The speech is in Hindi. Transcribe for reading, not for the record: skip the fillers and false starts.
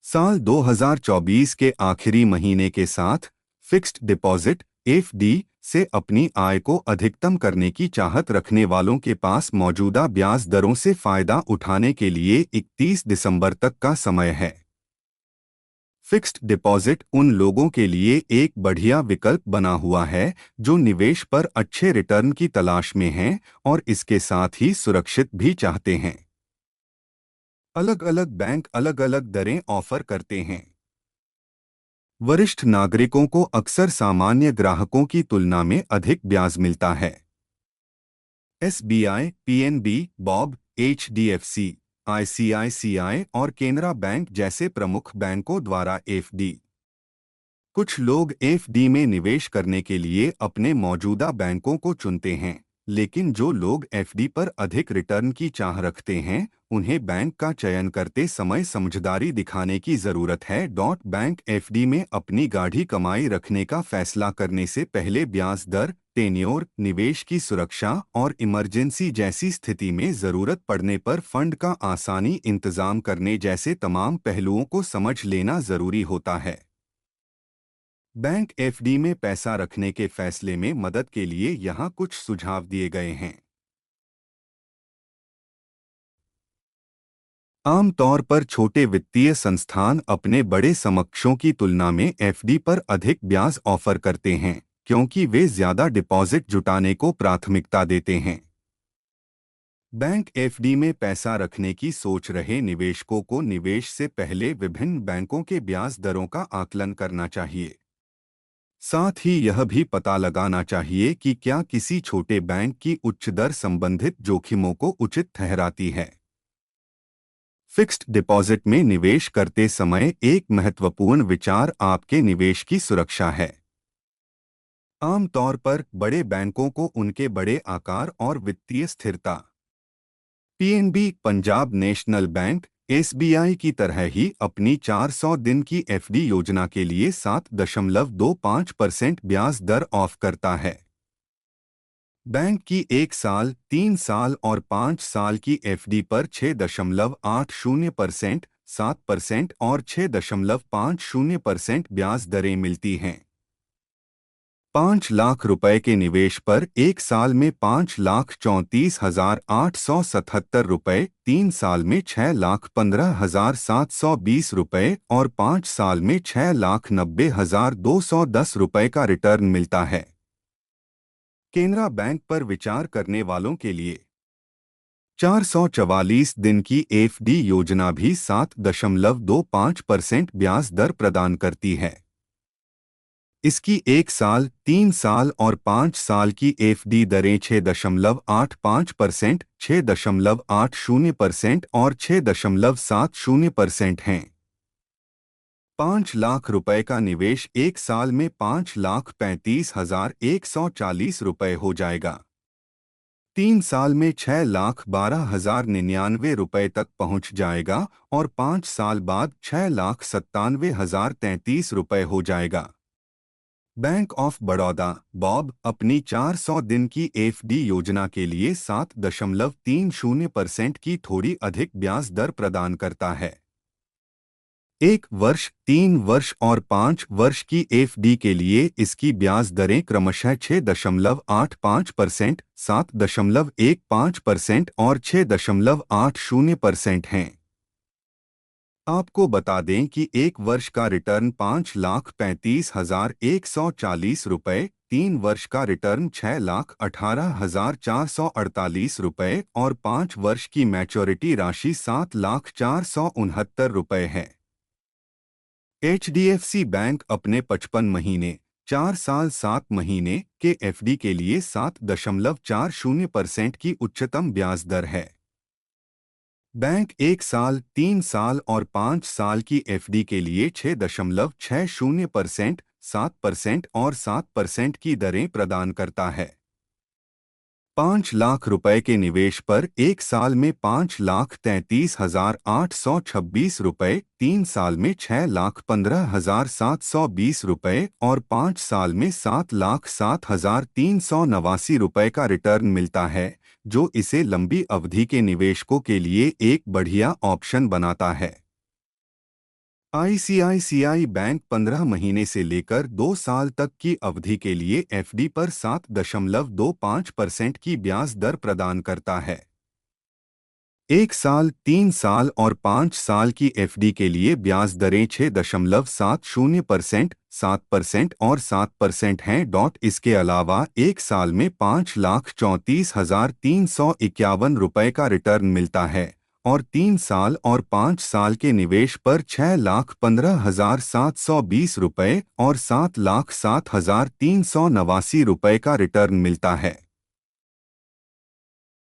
साल 2024 के आखिरी महीने के साथ फिक्स्ड डिपॉजिट एफडी से अपनी आय को अधिकतम करने की चाहत रखने वालों के पास मौजूदा ब्याज दरों से फायदा उठाने के लिए 31 दिसंबर तक का समय है। फिक्स्ड डिपॉजिट उन लोगों के लिए एक बढ़िया विकल्प बना हुआ है जो निवेश पर अच्छे रिटर्न की तलाश में हैं और इसके साथ ही सुरक्षित भी चाहते हैं। अलग अलग बैंक अलग अलग दरें ऑफर करते हैं। वरिष्ठ नागरिकों को अक्सर सामान्य ग्राहकों की तुलना में अधिक ब्याज मिलता है। SBI, PNB, Bob, HDFC, ICICI और केनरा बैंक जैसे प्रमुख बैंकों द्वारा एफडी। कुछ लोग एफडी में निवेश करने के लिए अपने मौजूदा बैंकों को चुनते हैं, लेकिन जो लोग एफडी पर अधिक रिटर्न की चाह रखते हैं, उन्हें बैंक का चयन करते समय समझदारी दिखाने की जरूरत है। बैंक एफडी में अपनी गाढ़ी कमाई रखने का फैसला करने से पहले ब्याज दर, टेन्योर, निवेश की सुरक्षा और इमरजेंसी जैसी स्थिति में जरूरत पड़ने पर फंड का आसानी इंतजाम करने जैसे तमाम पहलुओं को समझ लेना जरूरी होता है। बैंक एफडी में पैसा रखने के फैसले में मदद के लिए यहाँ कुछ सुझाव दिए गए हैं। आमतौर पर छोटे वित्तीय संस्थान अपने बड़े समकक्षों की तुलना में एफडी पर अधिक ब्याज ऑफर करते हैं, क्योंकि वे ज्यादा डिपॉजिट जुटाने को प्राथमिकता देते हैं। बैंक एफडी में पैसा रखने की सोच रहे निवेशकों को निवेश से पहले विभिन्न बैंकों के ब्याज दरों का आकलन करना चाहिए। साथ ही यह भी पता लगाना चाहिए कि क्या किसी छोटे बैंक की उच्च दर संबंधित जोखिमों को उचित ठहराती है। फिक्स्ड डिपॉजिट में निवेश करते समय एक महत्वपूर्ण विचार आपके निवेश की सुरक्षा है। आमतौर पर बड़े बैंकों को उनके बड़े आकार और वित्तीय स्थिरता, PNB, Punjab national bank, SBI की तरह ही अपनी 400 दिन की एफडी योजना के लिए 7.25% ब्याज दर ऑफ करता है। बैंक की 1 साल, 3 साल और 5 साल की एफडी पर 6.80%, 7% और 6.50% ब्याज दरें मिलती हैं। 5 लाख रुपए के निवेश पर 1 साल में 5,34,877 रुपए, 3 साल में 6,15,720 रुपए और 5 साल में 6,90,210 रुपए का रिटर्न मिलता है। केनरा बैंक पर विचार करने वालों के लिए 444 दिन की एफडी योजना भी 7.25% ब्याज दर प्रदान करती है। इसकी 1 साल, 3 साल और 5 साल की एफडी दरें 6.85%, 6.80% और 6.70% हैं। 5 लाख रुपए का निवेश 1 साल में 5,35,140 रुपए हो जाएगा। 3 साल में 6,12,099 रुपए तक पहुंच जाएगा और 5 साल बाद 6,97,033 रुपए हो जाएगा। बैंक ऑफ बड़ौदा, बॉब, अपनी 400 दिन की एफडी योजना के लिए 7.30% की थोड़ी अधिक ब्याज दर प्रदान करता है। 1 वर्ष, 3 वर्ष और 5 वर्ष की एफडी के लिए इसकी ब्याज दरें क्रमशः 6.85%, 7.15% और 6.80% हैं। आपको बता दें कि 1 वर्ष का रिटर्न 5,35,140 रुपए, 3 वर्ष का रिटर्न 6,18,448 रुपए और 5 वर्ष की मैच्योरिटी राशि 7,04,69 रुपए है। एचडीएफसी बैंक अपने 55 महीने, 4 साल 7 महीने के एफडी के लिए 7.40% की उच्चतम ब्याज दर है। बैंक 1 साल, 3 साल और 5 साल की एफडी के लिए 6.60%, 7% और 7% की दरें प्रदान करता है। 5 लाख रुपए के निवेश पर 1 साल में 5,33,826 रुपए, 3 साल में 6,15,720 रुपए और 5 साल में 7,07,389 रुपए का रिटर्न मिलता है, जो इसे लंबी अवधि के निवेशकों के लिए एक बढ़िया ऑप्शन बनाता है। आईसीआईसीआई बैंक 15 महीने से लेकर 2 साल तक की अवधि के लिए एफडी पर 7.25% की ब्याज दर प्रदान करता है। 1 साल, 3 साल और 5 साल की एफडी के लिए ब्याज दरें 6.70%, 7% और 7% हैं। इसके अलावा 1 साल में 5,34,351 रुपये का रिटर्न मिलता है और 3 साल और 5 साल के निवेश पर 6,15,720 रुपये और 7,07,389 रुपये का रिटर्न मिलता है।